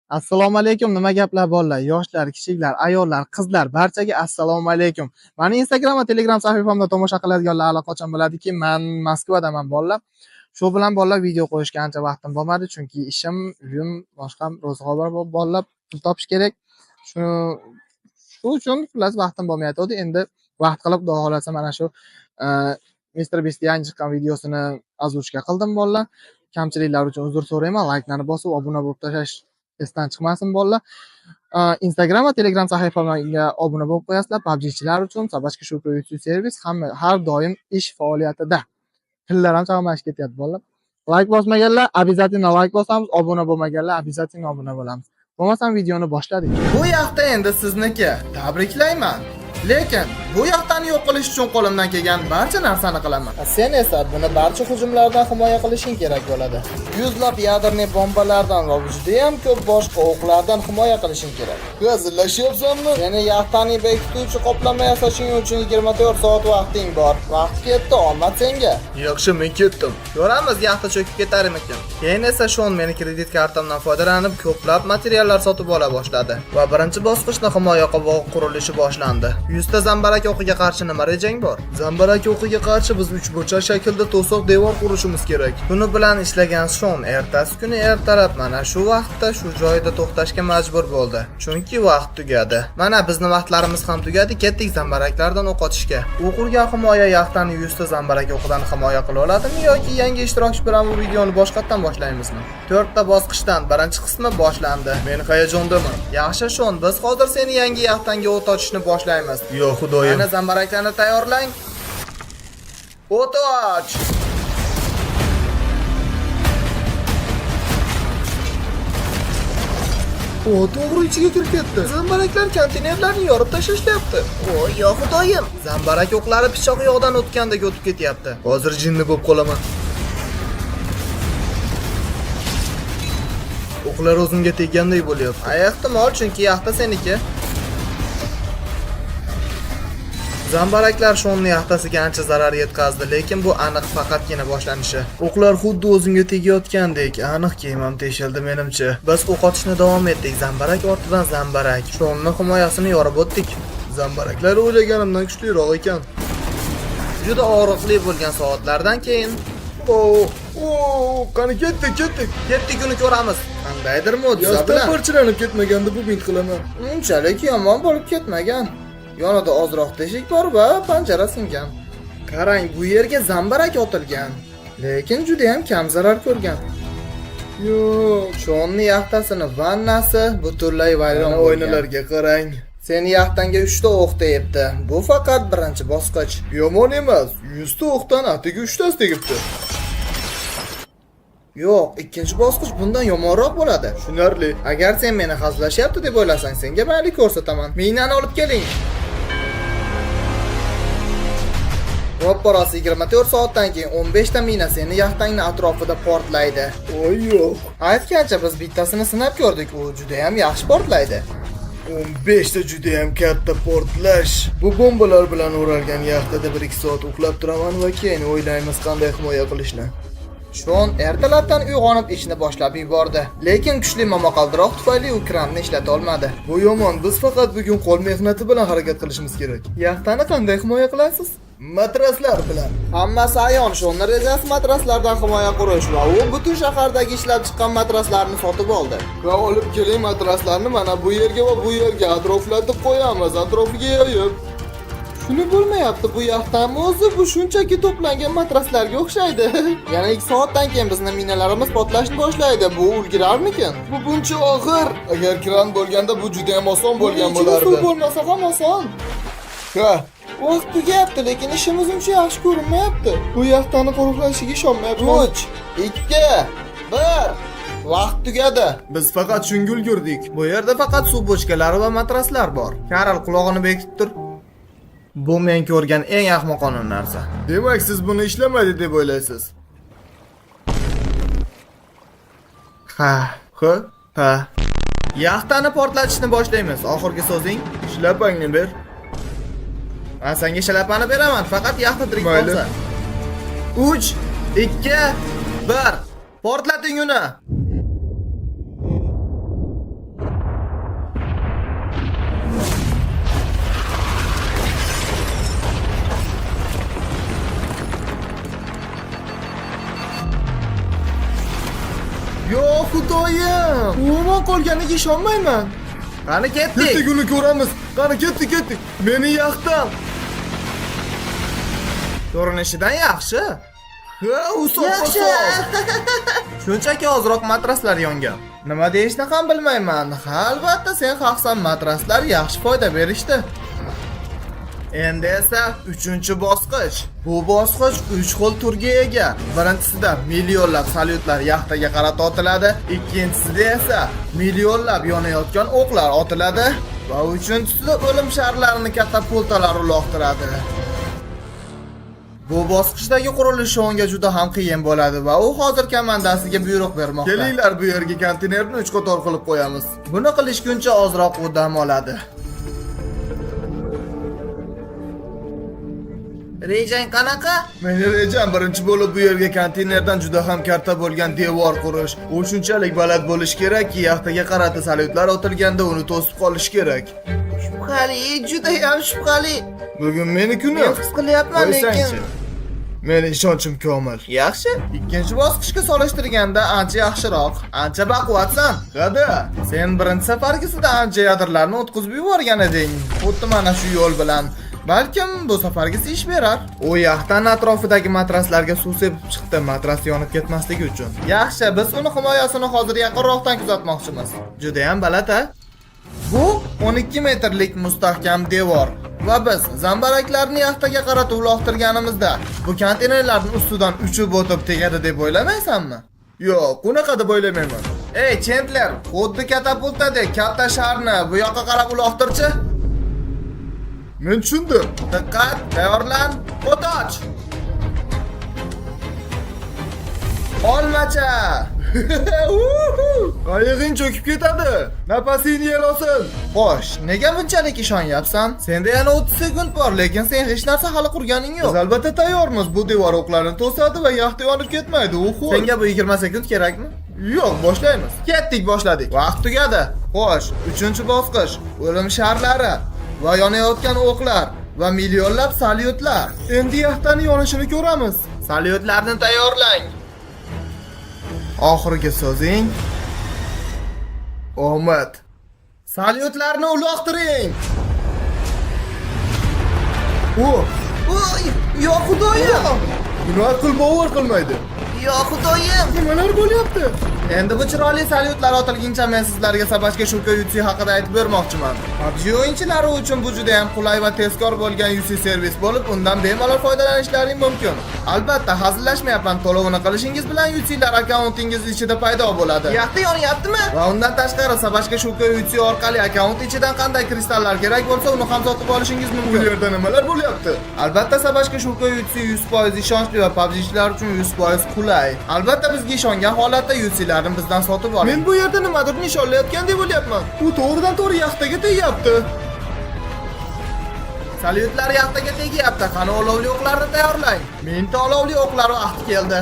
Assalomu alaykum. Nima gaplar bolalar, yoshlar, kichiklar, ayollar, qizlar, barchaga assalomu alaykum. Meni Instagram va Telegram sahifamda tomosha qiladiganlar allaqachon biladiki, men Moskvadaman bolalar. Shu bilan bolalar video qo'yishga ancha vaqtim bo'lmadi, chunki ishim, uyim, boshqa ro'zg'or bor bolalar, pul topish kerak. Shu uchun xullas vaqtim bo'lmayotdi. Endi vaqt qilib, xudo xolasa mana shu Mr. Beast yangi chiqqan videosini oзвучка qildim bolalar. Kamchiliklar uchun uzr so'rayman. Like'larni bosib, obuna bo'lib tashlash esdan chiqmasin bolalar. Instagram va Telegram sahifamga obuna bo'lib qo'yasizlar. PUBG'chilar uchun sabashki shu YouTube servis har doim ish faoliyatida. Tillar ham chalmashib ketyapti bolalar. Like bosmaganlar обязательно like bosamiz, obuna bo'lmaganlar обязательно obuna bo'lamiz. Bo'lmasam videoni boshladik. Bu yaxta endi sizniki. Tabriklayman. Lekin bu yaxtani yo'q qilish uchun qo'limdan kelgan barcha narsani qilaman. Sen esa buni barcha hujumlardan himoya qilishing kerak bo'ladi. Yuzlab yadrli bombalardan va juda ham ko'p boshqa o'qlardan himoya qilishing kerak. Hazillashyapsanmi? Ya'ni yaxtaning bekituvchi qoplama yasashing uchun 24 soat vaqting bor. Vaqt ketdi, omad senga. Yaxshi, men ketdim. Ko'ramiz yaxta cho'kib ketarmikan. Keyin esa Shon meni kredit kartamdan foydalanib ko'plab materiallar sotib ola boshladi va birinchi bosqichni himoya qurilishi boshlandi. 100 ta zambarak o'qiga qarshi nima rejang bor? Zambarak o'qiga qarshi biz 3 burchak shaklda to'siq devor qurishimiz kerak. Buni bilan ishlagan Shon ertasi kuni ertalab mana shu vaqtda shu joyda to'xtashga majbur bo'ldi. Chunki vaqt tugadi. Mana bizning vaqtlarimiz ham tugadi, ketdik zambaraklardan o'q otishga. O'q urgan himoya yaxtani 100 ta zambarak o'qidan himoya qila oladimi yoki yangi ishtirokchi bilan bu videoni boshqatdan boshlaymizmi? 4 ta bosqichdan birinchi qismi boshlandi. Men hayajondaman. Yaxshi Shon, biz hozir seni yangi yaxtanga o't ochishni boshlaymiz. Yo xudoyim. Ana zambaraklarni tayyorlang. O't och. O to'g'ri ichiga kirib ketdi. Zambaraklar konteynerlarni yorib tashlashyapti. Voy yo xudoyim. Zambarak o'qlari pichoq yog'dan o'tgandek o'tib ketyapti. Hozir jinni bo'lib qolaman. O'qlar o'zimga tegandek bo'lyapti. Ehtimol chunki yaxta seniki. Zambaraklar Shonning yaxtasiga ancha zarar yetkazdi, lekin bu aniq faqatgina boshlanishi. O'qlar xuddi o'zimga tegayotgandek, aniqki imam teshildi menimcha. Biz o'q otishni davom etdik, zambarak ortidan zambarak. Shonning himoyasini yorib o'tdik. Zambaraklar o'ylaganimdan kuchliroq ekan. Juda og'riqli bo'lgan soatlardan keyin qani ketdik uni ko'ramiz. Qandaydir mo'jiza bilan parchalanib ketmaganda bu bint qilaman. Unchalik yomon bo'lib ketmagan. Yonida ozroq teshik bor va panjara singan. Qarang, bu yerga zambarak otilgan, lekin juda ham kam zarar ko'rgan. Yo'q, Shonning yaxtasini vannasi butunlay vayron bo'lgan. Oynalarga qarang. Seni yaxtanga 3 ta o'q tegibdi. Bu faqat birinchi bosqich. Yomon emas. 100 ta o'qdan atiga 3 tasi tegibdi. Yo'q, ikkinchi bosqich bundan yomonroq bo'ladi. Tushunarli. Agar sen meni hazillashyapti deb o'ylasang, senga mayli ko'rsataman. Minani olib keling. Ropparosi 24 soatdan keyin 15 ta mina seni yaxtangning atrofida portlaydi. Voy yo'q. Aytgancha biz bittasini sinab ko'rdik, u juda ham yaxshi portlaydi. 15 ta juda ham katta portlash. Bu bombalar bilan o'ralgan yaxtada 1-2 soat uxlab turaman va keyin o'ylaymiz qanday himoya qilishni. Shon ertalabdan uyg'onib ishni boshlab yubordi, lekin kuchli momaqaldiroq tufayli u kranni ishlata olmadi. Bu yomon, biz faqat bugun qo'l mehnati bilan harakat qilishimiz kerak. Yaxtani qanday himoya qilasiz? Matraslar bilan. Hammasi ayon. Shonning rejasi matraslardan himoya qurish va u butun shahardagi ishlab chiqqan matraslarni sotib oldi. Va olib keling matraslarni mana bu yerga va bu yerga atroflatib qo'yamiz, atrofiga yoyib. Shuni bo'lmayapti, bu yaxtami o'zi bu shunchaki to'plangan matraslarga o'xshaydi. Yana 2 soatdan keyin bizning minalarimiz portlashni boshlaydi. Bu ulgurarmikin? Bu buncha og'ir. Agar kran bo'lganda bu juda ham oson bo'lgan bo'lardi. Bu bo'lmasa ham oson. Ha, vaqt tugayapti, lekin ishimiz uncha yaxshi ko'rinmayapti. Bu yaxtani qo'riqlashiga ishonmayapman. 3, 2, 1. Vaqt tugadi. Biz faqat shunga ulgurdik. Bu yerda faqat suv bochkalari va matraslar bor. Karol, quloqini bekitib tur. Bu men ko'rgan eng ahmoqona narsa. Demak, siz buni ishlamaydi deb o'ylaysiz. Ha. Yaxtani portlatishni boshlaymiz. Oxirgi so'zing? Shlapangni ber. Men senga shlapani beraman, faqat yaxta tirik bo'lsa. 3, 2, 1. Portlating uni. ishonmayman. U omon qolganiga ishonmayman. Qani ketdik. Ketdik, uni ko'ramiz. Qani ketdik. Meni yaxtam. Ko'rinishidan yaxshi. Ha, u Yaxshi. Shunchaki ozroq matraslar yongan. Nima deyishni ham bilmayman. Ha, albatta sen haqsan, matraslar yaxshi foyda berishdi. Endi esa 3-bosqich. Bu bosqich 3 xil turga ega. Birinchisida millionlab salyutlar yaxtaga qarata otiladi, ikkinchisida esa millionlab yonayotgan o'qlar otiladi va uchinchisida o'lim sharlarini katapultalar uloqtiradi. Bu bosqichdagi qurilish shonga juda ham qiyin bo'ladi va u hozir komandasiga buyruq bermoqda. Kelinglar, bu yerga konteynerni 3 qator qilib qo'yamiz. Buni qilishguncha ozroq u dam oladi. Rejang qanaqa? Meni rejam birinchi bo'lib bu yerga konteynerdan juda ham katta bo'lgan devor qurish. U shunchalik baland bo'lishi kerakki, yaxtaga qarata salyutlar otilganda uni to'sib qolish kerak. Shubhali, juda ham shubhali. Bugun meni kunim. Men his qilyapman, lekin meni ishonchim komil. yaxshi. Ikkinchi bosqichga solishtirganda ancha yaxshiroq. Ancha baquvvatsan. Qada? Sen birinchi safargisida ancha yadirlarni o'tkazib yuborgan eding. Xuddi mana shu yo'l bilan. Balkim bu safargisi ish berar. U yaxtaning atrofidagi matraslarga suv sepib chiqdi, matras yonib ketmasligi uchun. Yaxshi, biz uni himoyasini hozir yaqinroqdan kuzatmoqchimiz. Juda ham baland-a? Bu 12 metrlik mustahkam devor. Va biz zambaraklarni yaxtaga qarata uloqtirganimizda bu konteynerlarning ustidan uchib o'tib tegadi deb o'ylamaysanmi? Yo'q, unaqa deb o'ylamayman. Ey, Chandler, xuddi katapultadek katta sharni bu yoqqa qarab uloqtirchi. Men tushundim. Diqqat, tayyorlan, o't och. Olmacha. Qayig'ing cho'kib ketadi. Nafasingni yel olsin. Xo'sh, nega bunchalik ishonyapsan? Senda yana 30 sekund bor, lekin sen hech narsa hali qurganing yo'q. Biz albatta tayyormiz. Bu devor o'qlarni to'sadi va yaxta yonib ketmaydi. U xo'sh. Senga bu 20 sekund kerakmi? Yo'q, boshlaymiz. Ketdik, boshladik. Vaqt tugadi. Xo'sh, 3-bosqich. O'lim sharlari va yonayotgan o'qlar va millionlab salyutlar. Endi yaxtaning yonishini ko'ramiz. Salyutlarni tayyorlang. Oxirgi so'zing omad. Salyutlarni uloqtiring. Yo xudoyim. Buni aql bovar qilmaydi. Yo xudoyim. Nimalar bo'lyapti? Endi bu chiroyli salyutlar otilguncha men sizlarga sabashga shuka yutsi haqida aytib bermoqchiman. PUBG o'yinchilari uchun bu juda ham qulay va tezkor bo'lgan UC servis bo'lib, undan bemalol foydalanishlaring mumkin. Albatta, hazillashmayapman. To'lovini qilishingiz bilan UC'lar akkauntingiz ichida paydo bo'ladi. Yaxta yonyaptimi? Va undan tashqari sabashga shuka UC orqali akkaunt ichidan qanday kristallar kerak bo'lsa, uni ham sotib olishingiz Bu mumkin. yerda nimalar bo'lyapti? Albatta, sabashga shuka UC 100% ishonchli va PUBG'chilar uchun 100% qulay. Albatta, bizga ishongan holatda UC'lar bizdan sotib oling. Men bu yerda nimadir nishonlayotgan deb o'ylayapman. U to'g'ridan-to'g'ri yaxtaga tegyapti. Salyutlar yaxtaga tegyapti. Qani olovli o'qlarni tayyorlang. Menta olovli o'qlar vaqti keldi.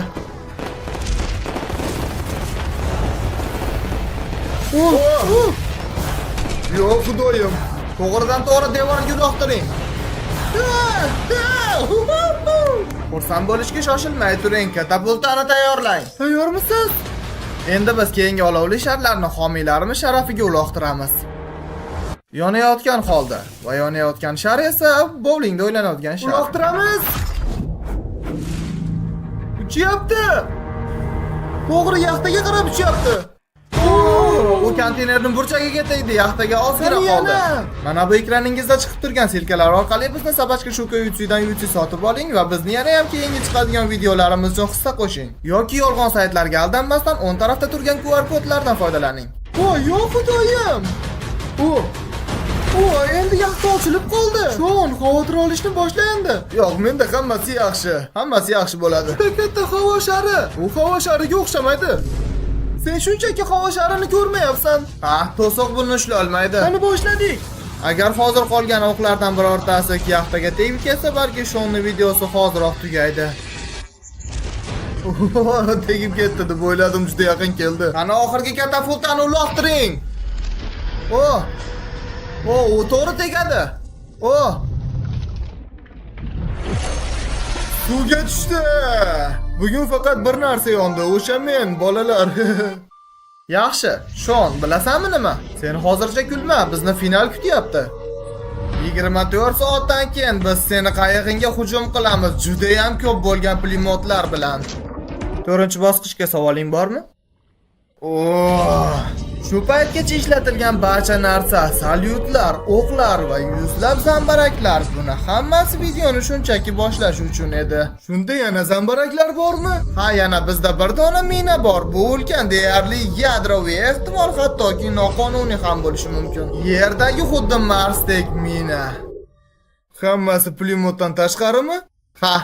Yo'q, xudoyim. To'g'ridan to'g'ri devorga uloqtiring. Xursand bo'lishga shoshilmay turing. Katapultani tayyorlang. Tayyormisiz? Endi biz keyingi olovli sharlarni homiylarimiz sharafiga uloqtiramiz. Yonayotgan holda va yonayotgan shar esa bowlingda o'ylanayotgan shar. Uloqtiramiz. Uchyapti. To'g'ri yaxtaga qarab uchyapti. U konteynerning burchagiga tegdi, yaxtaga ozgina Qani qoldi. yana? Mana bu ekraningizda chiqib turgan silkalar orqali bizni sabashga shuka UC'dan UC sotib oling va bizni yana ham keyingi chiqadigan videolarimiz uchun hissa qo'shing. Yoki yolg'on saytlarga aldanmasdan o'ng tarafda turgan QR kodlardan foydalaning. Yo'q, xudoyim. Endi yaxta ochilib qoldi. Shon, xavotir olishni boshlandi. Yo'q, menda hammasi yaxshi. Hammasi yaxshi bo'ladi. Katta havo shari. U havo shariga o'xshamaydi. Sen shunchaki havo sharini ko'rmayapsan. To'siq buni ushlay olmaydi. Qani boshladik. Agar hozir qolgan o'qlardan birortasi yaxtaga tegib ketsa, balki Shonning videosi hoziroq tugaydi. Tegib ketdi deb o'yladim, juda yaqin keldi. Qani oxirgi katapultani uloqtiring. U to'g'ri tegadi. Suvga tushdi. Bugun faqat bir narsa yondi, o'sha men, bolalar. Yaxshi, Shon, bilasanmi nima? Sen hozircha kulma, bizni final kutyapti. 24 soatdan keyin biz seni qayig'ingga hujum qilamiz, juda ham ko'p bo'lgan pulemyotlar bilan. 4-bosqichga savoling bormi? Shu paytgacha ishlatilgan barcha narsa, salyutlar, o'qlar va yuzlab zambaraklar, buni hammasi videoni shunchaki boshlash uchun edi. Shunda yana zambaraklar bormi? Ha, yana bizda bir dona mina bor. Bu ulkan deyarli yadroviy, ehtimol hattoki noqonuniy ham bo'lishi mumkin. Yerdagi xuddi Marsdek mina. Hammasi pulemyotdan tashqarimi? Ha.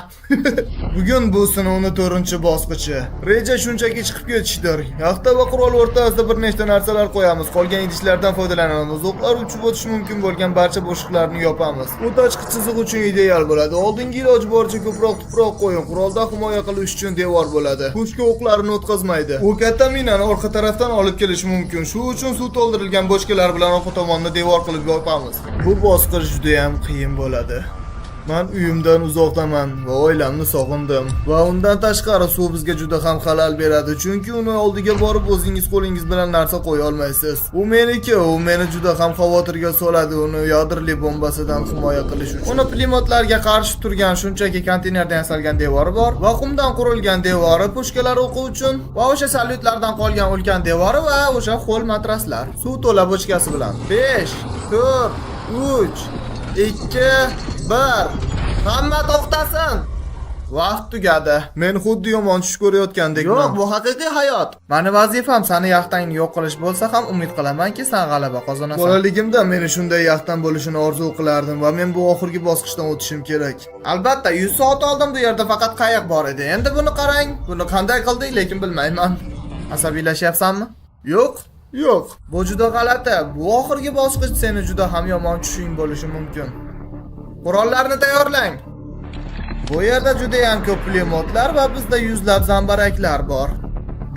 Bugun bu sinovning 4-bosqichi. Reja shunchaki chiqib ketishdir. Yaxta va qurol o'rtasida bir nechta narsalar qo'yamiz. Qolgan idishlardan foydalanamiz. O'qlar uchib o'tishi mumkin bo'lgan barcha bo'shliqlarni yopamiz. Bu tashqi chiziq uchun ideal bo'ladi. Oldingi iloji boricha ko'proq tuproq qo'ying. Quroldan himoya qilish uchun devor bo'ladi. Pushka o'qlarini o'tkazmaydi. U katta minani orqa tarafdan olib kelish mumkin. Shu uchun suv to'ldirilgan bochkalar bilan orqa tomonni devor qilib yopamiz. Bu bosqich juda ham qiyin bo'ladi. Men uyimdan uzoqdaman va oilamni sog'indim. Va undan tashqari suv bizga juda ham xalal beradi, chunki uni oldiga borib o'zingiz qo'lingiz bilan narsa qo'ya olmaysiz. U meniki, u meni juda ham xavotirga soladi, uni yadroviy bombasidan himoya qilish uchun. Uni pulemyotlarga qarshi turgan shunchaki konteynerdan yasalgan devori bor va qumdan qurilgan devori pushkalar o'qi uchun va o'sha salyutlardan qolgan ulkan devori va o'sha ho'l matraslar. Suv to'la bochkasi bilan. 5, 4, 3, 2, 1. Hamma to'xtasin. Vaqt tugadi. Men xuddi yomon tush ko'rayotgandekman. Yo'q, bu haqiqiy hayot. Meni vazifam seni yaxtangni yo'q qilish bo'lsa ham umid qilamanki sen g'alaba qozonasan. Bolaligimda meni shunday yaxtan bo'lishini orzu qilardim va men bu oxirgi bosqichdan o'tishim kerak. Albatta, 100 soat oldin bu yerda faqat qayiq bor edi. Endi buni qarang. Buni qanday qildik, lekin bilmayman. Asabiylashyapsanmi? Yo'q. Yo'q, bu juda g'alati. Bu oxirgi bosqich seni juda ham yomon tushing bo'lishi mumkin. Qurollarni tayyorlang. Bu yerda juda ham ko'p pulemyotlar va bizda yuzlab zambaraklar bor.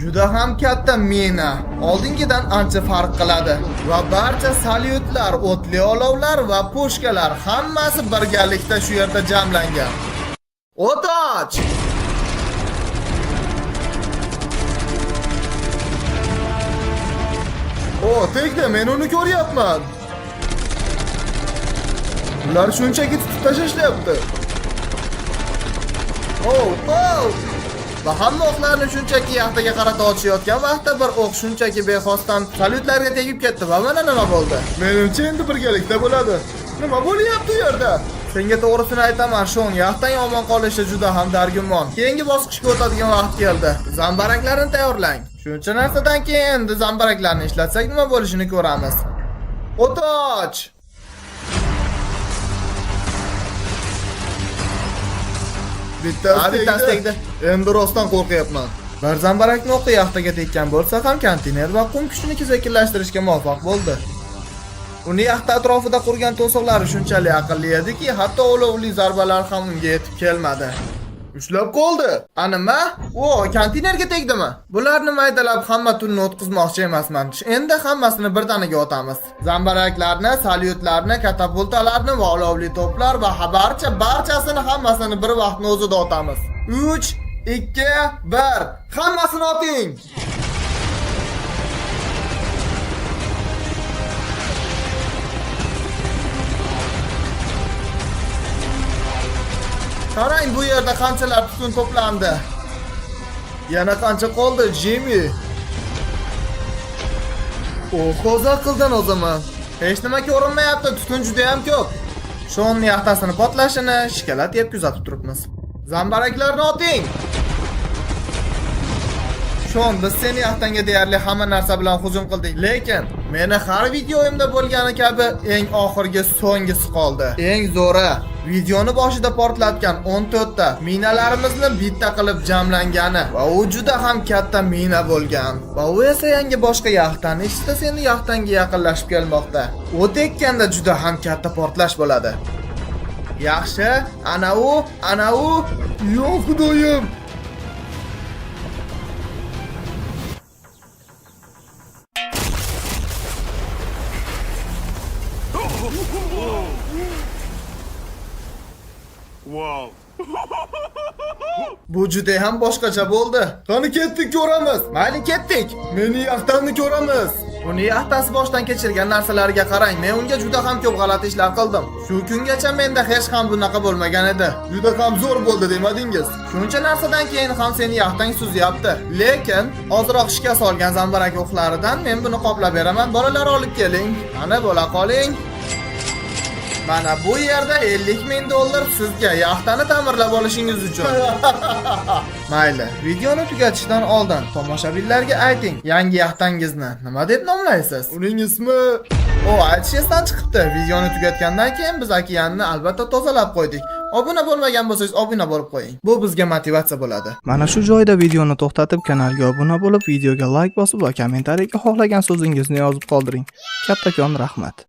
Juda ham katta mina, oldingidan ancha farq qiladi va barcha salyutlar, o'tli olovlar va pushkalar hammasi birgalikda shu yerda jamlangan. Otoch! Tegdi, men uni ko'ryapman. Ular shunchaki tutib tashlashyapti. Va hamma o'qlarni shunchaki yaxtaga qarata otishayotgan vaqtda bir o'q shunchaki bexosdan salyutlarga tegib ketdi va mana nima bo'ldi. Menimcha endi birgalikda bo'ladi. Nima bo'lyapti u yerda? Senga to'g'risini aytaman, Shon, yaxtang omon qolishi juda ham dargumon. Keyingi bosqichga o'tadigan vaqt keldi. Zambaraklarni tayyorlang. Shuncha narsadan keyin endi zambaraklarni ishlatsak nima bo'lishini ko'ramiz. Otoch! Bittasi tegdi. Endi rostdan qo'rqyapman. Bir zambarakni o'qi yaxtaga tekkan bo'lsa ham konteyner va qum kuchini sekinlashtirishga muvaffaq bo'ldi. Uni yaxta atrofida qurgan to'siqlari shunchalik aqlli ediki, hatto olovli zarbalar ham unga yetib kelmadi. Ushlab qoldi. Nima? Konteynerga tegdimi? Bularni maydalab hamma tunni o'tkazmoqchi emasman. Endi hammasini birdaniga otamiz. Zambaraklarni, salyutlarni, katapultalarni va olovli to'plar va barchasini hammasini bir vaqtning o'zida otamiz. 3, 2, 1. Hammasini oting. Qarang, bu yerda qanchalar tutun to'plandi. Yana qancha qoldi, Jimmy? Hozir qildan o zaman. Hech nima ko'rinmayapti, tutun juda ham ko'p. Shonning yaxtasini portlashini shikalat yeb kuzatib turibmiz. Zambaraklarni oting. Shon, biz seni yaxtanga deyarli hamma narsa bilan hujum qildik, lekin meni har videoyimda bo'lgani kabi eng oxirgi so'nggisi qoldi. Eng zo'ri videoni boshida portlatgan 14 ta minalarimizni bitta qilib jamlangani va u juda ham katta mina bo'lgan. Va u esa yangi boshqa yaxtani ichida seni yaxtanga yaqinlashib kelmoqda. U tekkanda juda ham katta portlash bo'ladi. Yaxshi, ana u. Yo'q, xudoyim. Whoa. Bu juda ham boshqacha bo'ldi. Qani ketdik ko'ramiz. Mayli ketdik. Meni yaxtamni ko'ramiz. Uni yaxtasi boshdan kechirgan narsalarga qarang, men unga juda ham ko'p g'alati ishlar qildim. Shu kungacha menda hech ham bunaqa bo'lmagan edi. Juda ham zo'r bo'ldi demadingiz. Shuncha narsadan keyin ham seni yaxtang suzyapti. Lekin ozroq ishga solgan zambarak o'qlaridan men buni qoplab beraman. Bolalar olib keling. Mana bo'la qoling. Mana bu yerda 50 ming dollar sizga yaxtani ta'mirlab olishingiz uchun. Mayli, videoni tugatishdan oldin tomoshabinlarga ayting, yangi yaxtangizni nima deb nomlaysiz? Uning ismi aytish esdan chiqibdi. Videoni tugatgandan keyin biz okeanni albatta tozalab qo'ydik. Obuna bo'lmagan bo'lsangiz obuna bo'lib qo'ying. Bu bizga motivatsiya bo'ladi. Mana shu joyda videoni to'xtatib kanalga obuna bo'lib, videoga like bosib va kommentariyaga xohlagan so'zingizni yozib qoldiring. Kattakon rahmat.